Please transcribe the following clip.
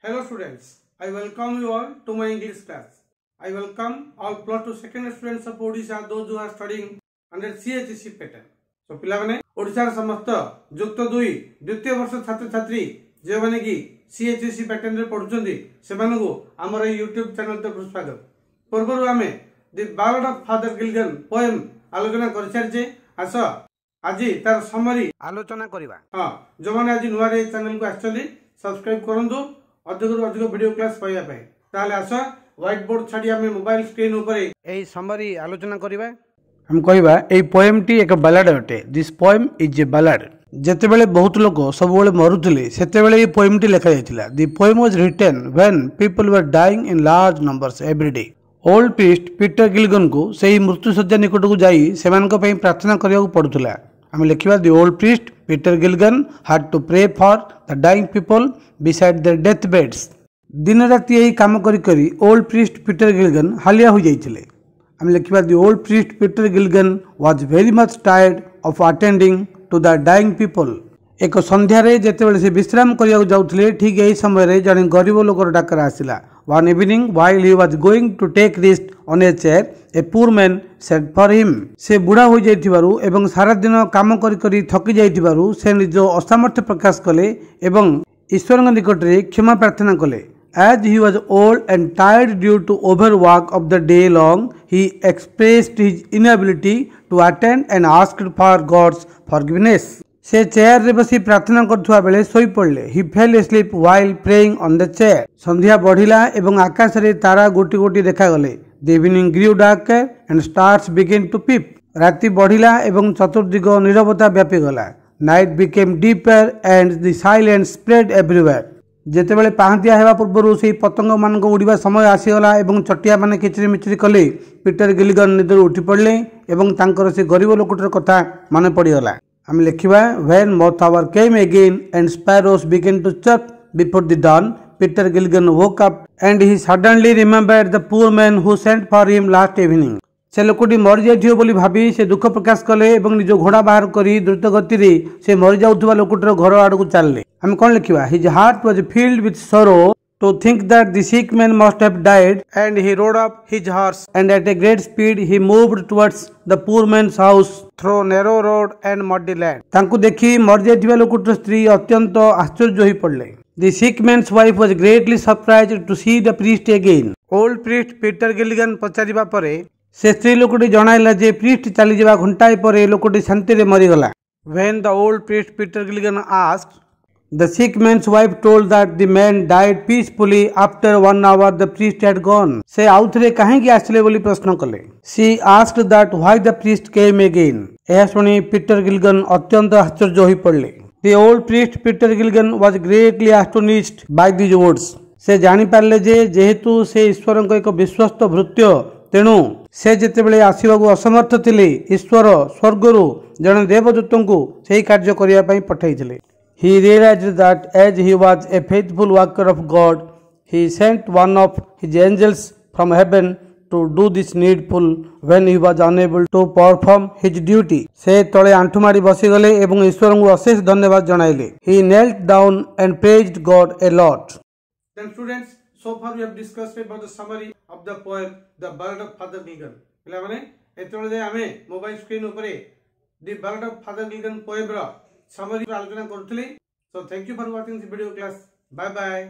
Hello students, I welcome you all to my English class. I welcome all plus 2 second students of Odisha, those who are studying under CHEC pattern. So पिला माने ओडिसा समस्त युक्त 2 द्वितीय वर्ष छात्र छात्री जे माने कि CHEC pattern रे पढुचंदी से मानको हमर YouTube चैनल ते स्वागत. पूर्वरु आमे द बालड ऑफ फादर गिल्गन पोएम आलोचना कर छारजे. आस आज तार समरी आलोचना करिवा. हां जो माने आज नुवा रे चैनल को आछली सब्सक्राइब करंदु अधिक वीडियो क्लास पाइबा पय. ताले आस व्हाइट बोर्ड छाडी आमे मोबाइल स्क्रीन ऊपर एई समरी आलोचना करिवा. हम कहवा ए पोएम टी एक बालाड अटे. This poem is a बालाड. जेते बेले बहुत लोग सब बेले मरुथिले सेते बेले ए पोएम टी लिखा जायतिला. The poem was written when people were dying in large numbers every day. Old priest Peter Gilligan को सेही मृत्यु सज्जा निकट को जाई सेमानक पई प्रार्थना करिया पड़ुतला. आम लिखा the old priest Peter Gilligan had to pray for the dying people beside their death beds. दिन राति यही काम करी ओल्ड प्रीस्ट पीटर गिल्गन हालिया हो जाइतिले. आम लिखा the old priest Peter Gilligan was very much tired of attending to the dying people. एक संध्यारे जेतेबेले से विश्राम करिया जाउथिले ठीक एही समय रे जने गरीब लोकर डाकर आसिला. One evening, while he was going to take rest on a chair, a poor man said for him. से बुढ़ा हो जाइथिबारु एवं सारा दिन काम करी थकी जाइथिबारु से निज असामर्थ्य प्रकाश कले एवं ईश्वर निकट रे क्षमा प्रार्थना कले. As he was old and tired due to overwork of the day long, he expressed his inability to attend and asked for God's forgiveness. से चेयर रे बसी प्रार्थना करथुआ बेले सोई पड़ले. He fell asleep while praying on the chair. संध्या बढ़िला एवं आकाश रे तारा गोटी गोटी देखा गले. The evening grew darker and stars began to peep. राति बढ़िला एवं चतुर्दिग नीरवता व्यापी गला. Night became deeper and the silence spread everywhere. जेतेबेले पाहतिया हेबा पूर्वरु सेही पतंग मानक उड़ीबा समय आसीगला एवं चटिया माने किचरी मिचरी कले. पीटर गिल्गन निदर उठी पड़ले एवं तांकर से गरीब लोकटर कथा माने पड़ीगला. हम लिखिबा when moth hour came again and sparrows began to chirp before the dawn, Peter Gilgan woke up and he suddenly remembered the poor man who sent for him last evening. से लोकटी मर जाइथियो बोली भाबी से दुख प्रकाश कले एवं निज घोड़ा बाहर करी द्रुत गति रे से मर जाउथबा लोकटर घर आड़ को चलले. हम कोन लिखिबा his heart was filled with sorrow to think that the sick man must have died, and he rode up his horse and at a great speed he moved towards the poor man's house through narrow road and muddy land. तांकु देखि मर जाइथिबा लोकटर स्त्री अत्यंत आश्चर्य होई पड़ले. The sick man's wife was greatly surprised to see the priest again. Old priest Peter Gilligan पचारिबा परे से स्त्री लोकटी जणाइला जे प्रीस्ट चली जिबा घंटाए परे लोकटी शांति रे मरि गला. When the old priest Peter Gilligan asked, the sick man's wife told that the man died peacefully after 1 hour the priest had gone. से आउथरे काहे कि आसले बोली प्रश्न कले. She asked that why the priest came again. एहा सुनी Peter गिल्गन अत्यंत आश्चर्य होई पड़ले. The old priest Peter Gilligan was greatly astonished by these words. से जानि पारले जे जेहेतु से ईश्वरक एक विश्वस्त भृत्य तेणु से जेतेबेले आसीबाकू असमर्थ थिले ईश्वर स्वर्गरु जने देवदूतंकु सेही कार्य करिया पई पठाइथिले. He realized that as he was a faithful worker of God, he sent one of his angels from heaven to do this needful when he was unable to perform his duty. से तले आंठु मारी बसी गले एवं ईश्वर को अशेष धन्यवाद जणाइले. He knelt down and praised God a lot. Then students, so far we have discussed about the summary of the poem The Ballad of Father Gilgan. पिला माने एतले जे आमे मोबाइल स्क्रीन ऊपर The Ballad of Father Gilgan poem रा summary आलोचना करथली. So thank you for watching this video class. Bye bye.